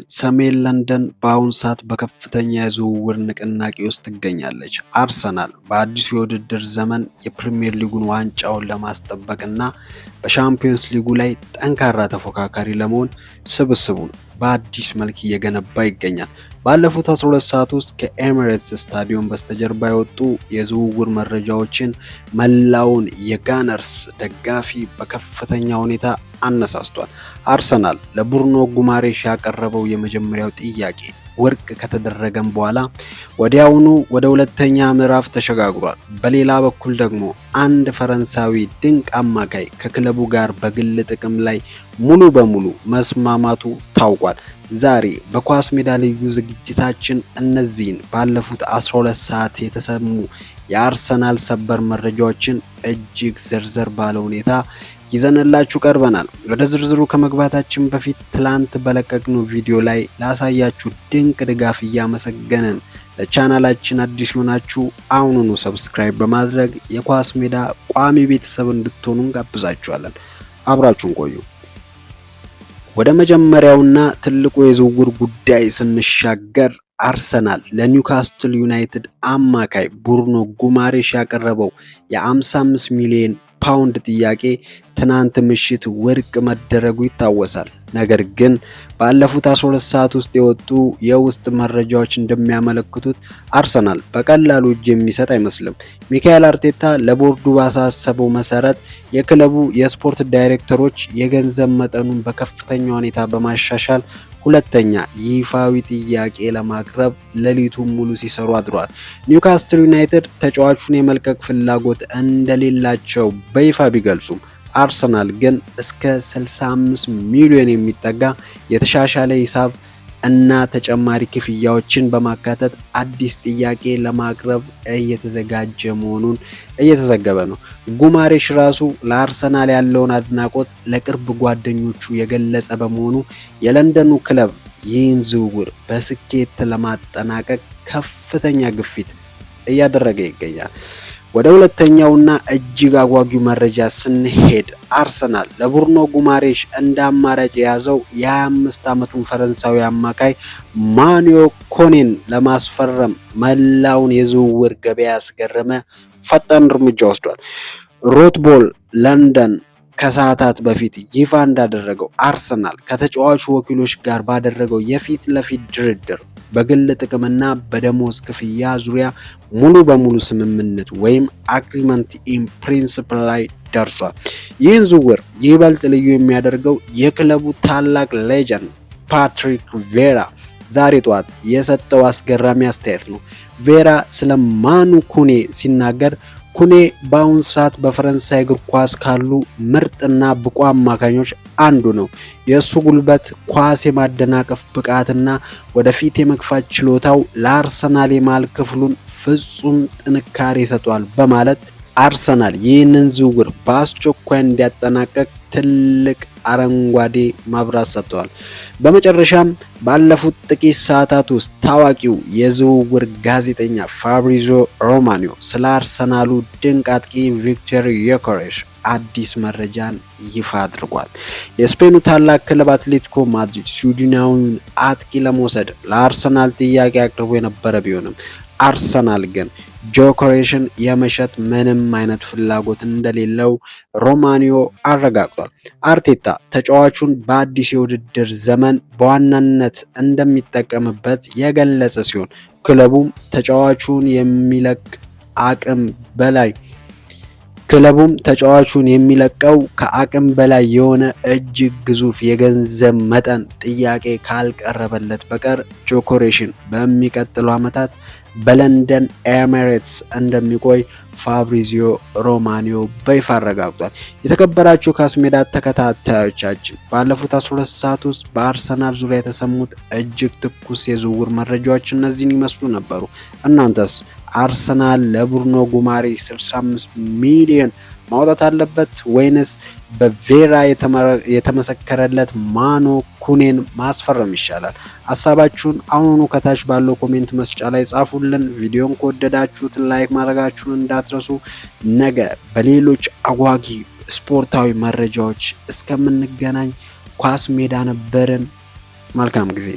ሰሜን ለንደን በአሁኑ ሰዓት በከፍተኛ የዝውውር ንቅናቄ ውስጥ ትገኛለች። አርሰናል በአዲሱ የውድድር ዘመን የፕሪሚየር ሊጉን ዋንጫውን ለማስጠበቅና በሻምፒዮንስ ሊጉ ላይ ጠንካራ ተፎካካሪ ለመሆን ስብስቡን በአዲስ መልክ እየገነባ ይገኛል። ባለፉት 12 ሰዓት ውስጥ ከኤሚሬትስ ስታዲየም በስተጀርባ የወጡ የዝውውር መረጃዎችን መላውን የጋነርስ ደጋፊ በከፍተኛ ሁኔታ አነሳስቷል። አርሰናል ለቡርኖ ጉማሬሽ ያቀረበው የመጀመሪያው ጥያቄ ውድቅ ከተደረገም በኋላ ወዲያውኑ ወደ ሁለተኛ ምዕራፍ ተሸጋግሯል። በሌላ በኩል ደግሞ አንድ ፈረንሳዊ ድንቅ አማካይ ከክለቡ ጋር በግል ጥቅም ላይ ሙሉ በሙሉ መስማማቱ ታውቋል። ዛሬ በኳስ ሜዳ ልዩ ዝግጅታችን እነዚህን ባለፉት 12 ሰዓት የተሰሙ የአርሰናል ሰበር መረጃዎችን እጅግ ዝርዝር ባለ ሁኔታ ይዘንላችሁ ቀርበናል። ወደ ዝርዝሩ ከመግባታችን በፊት ትላንት በለቀቅነው ቪዲዮ ላይ ላሳያችሁ ድንቅ ድጋፍ እያመሰገንን ለቻናላችን አዲስ ሆናችሁ አሁኑኑ ሰብስክራይብ በማድረግ የኳስ ሜዳ ቋሚ ቤተሰብ እንድትሆኑ ጋብዛችኋለን። አብራችሁን ቆዩ። ወደ መጀመሪያውና ትልቁ የዝውውር ጉዳይ ስንሻገር አርሰናል ለኒውካስትል ዩናይትድ አማካይ ቡርኖ ጉማሬሽ ያቀረበው የ55 ሚሊዮን ፓውንድ ጥያቄ ትናንት ምሽት ውድቅ መደረጉ ይታወሳል። ነገር ግን ባለፉት 12 ሰዓት ውስጥ የወጡ የውስጥ መረጃዎች እንደሚያመለክቱት አርሰናል በቀላሉ እጅ የሚሰጥ አይመስልም። ሚካኤል አርቴታ ለቦርዱ ባሳሰበው መሰረት የክለቡ የስፖርት ዳይሬክተሮች የገንዘብ መጠኑን በከፍተኛ ሁኔታ በማሻሻል ሁለተኛ ይፋዊ ጥያቄ ለማቅረብ ሌሊቱን ሙሉ ሲሰሩ አድሯል። ኒውካስትል ዩናይትድ ተጫዋቹን የመልቀቅ ፍላጎት እንደሌላቸው በይፋ ቢገልጹም አርሰናል ግን እስከ 65 ሚሊዮን የሚጠጋ የተሻሻለ ሂሳብ እና ተጨማሪ ክፍያዎችን በማካተት አዲስ ጥያቄ ለማቅረብ እየተዘጋጀ መሆኑን እየተዘገበ ነው። ጉማሬሽ ራሱ ለአርሰናል ያለውን አድናቆት ለቅርብ ጓደኞቹ የገለጸ በመሆኑ የለንደኑ ክለብ ይህን ዝውውር በስኬት ለማጠናቀቅ ከፍተኛ ግፊት እያደረገ ይገኛል። ወደ ሁለተኛውና እጅግ አጓጊው መረጃ ስንሄድ አርሰናል ለቡርኖ ጉማሬሽ እንደ አማራጭ የያዘው የ25 ዓመቱን ፈረንሳዊ አማካይ ማኑኤል ኮኔን ለማስፈረም መላውን የዝውውር ገበያ ያስገረመ ፈጣን እርምጃ ወስዷል። ሮትቦል ለንደን ከሰዓታት በፊት ይፋ እንዳደረገው አርሰናል ከተጫዋቹ ወኪሎች ጋር ባደረገው የፊት ለፊት ድርድር በግል ጥቅምና በደሞዝ ክፍያ ዙሪያ ሙሉ በሙሉ ስምምነት ወይም አግሪመንት ኢን ፕሪንሲፕል ላይ ደርሷል። ይህን ዝውውር ይበልጥ ልዩ የሚያደርገው የክለቡ ታላቅ ሌጀንድ ፓትሪክ ቬራ ዛሬ ጠዋት የሰጠው አስገራሚ አስተያየት ነው። ቬራ ስለ ማኑ ኩኔ ሲናገር ኩኔ በአሁኑ ሰዓት በፈረንሳይ እግር ኳስ ካሉ ምርጥና ብቁ አማካኞች አንዱ ነው። የእሱ ጉልበት፣ ኳስ የማደናቀፍ ብቃትና ወደፊት የመግፋት ችሎታው ለአርሰናል የመሃል ክፍሉን ፍጹም ጥንካሬ ይሰጠዋል በማለት አርሰናል ይህንን ዝውውር በአስቸኳይ እንዲያጠናቀቅ ትልቅ አረንጓዴ መብራት ሰጥተዋል። በመጨረሻም ባለፉት ጥቂት ሰዓታት ውስጥ ታዋቂው የዝውውር ጋዜጠኛ ፋብሪዚዮ ሮማኒዮ ስለ አርሰናሉ ድንቅ አጥቂ ቪክተር ዮከሬሽ አዲስ መረጃን ይፋ አድርጓል። የስፔኑ ታላቅ ክለብ አትሌቲኮ ማድሪድ ስዊድናዊውን አጥቂ ለመውሰድ ለአርሰናል ጥያቄ አቅርቦ የነበረ ቢሆንም አርሰናል ግን ጆከሬሽን የመሸጥ ምንም አይነት ፍላጎት እንደሌለው ሮማኒዮ አረጋግጧል። አርቴታ ተጫዋቹን በአዲስ የውድድር ዘመን በዋናነት እንደሚጠቀምበት የገለጸ ሲሆን ክለቡም ተጫዋቹን የሚለቀው ከአቅም በላይ የሆነ እጅግ ግዙፍ የገንዘብ መጠን ጥያቄ ካልቀረበለት በቀር ጆከሬሽን በሚቀጥሉ ዓመታት በለንደን ኤሚሬትስ እንደሚቆይ ፋብሪዚዮ ሮማኒዮ በይፋ አረጋግጧል። የተከበራችሁ ኳስ ሜዳ ተከታታዮቻችን ባለፉት 12 ሰዓት ውስጥ በአርሰናል ዙሪያ የተሰሙት እጅግ ትኩስ የዝውውር መረጃዎች እነዚህን ይመስሉ ነበሩ። እናንተስ አርሰናል ለቡርኖ ጉማሬሽ 65 ሚሊዮን ማውጣት አለበት ወይንስ በቬራ የተመሰከረለት ማኑ ኩኔን ማስፈረም ይሻላል? ሐሳባችሁን አሁኑኑ ከታች ባለው ኮሜንት መስጫ ላይ ጻፉልን። ቪዲዮን ከወደዳችሁት ላይክ ማድረጋችሁን እንዳትረሱ። ነገ በሌሎች አጓጊ ስፖርታዊ መረጃዎች እስከምንገናኝ ኳስ ሜዳ ነበርን። መልካም ጊዜ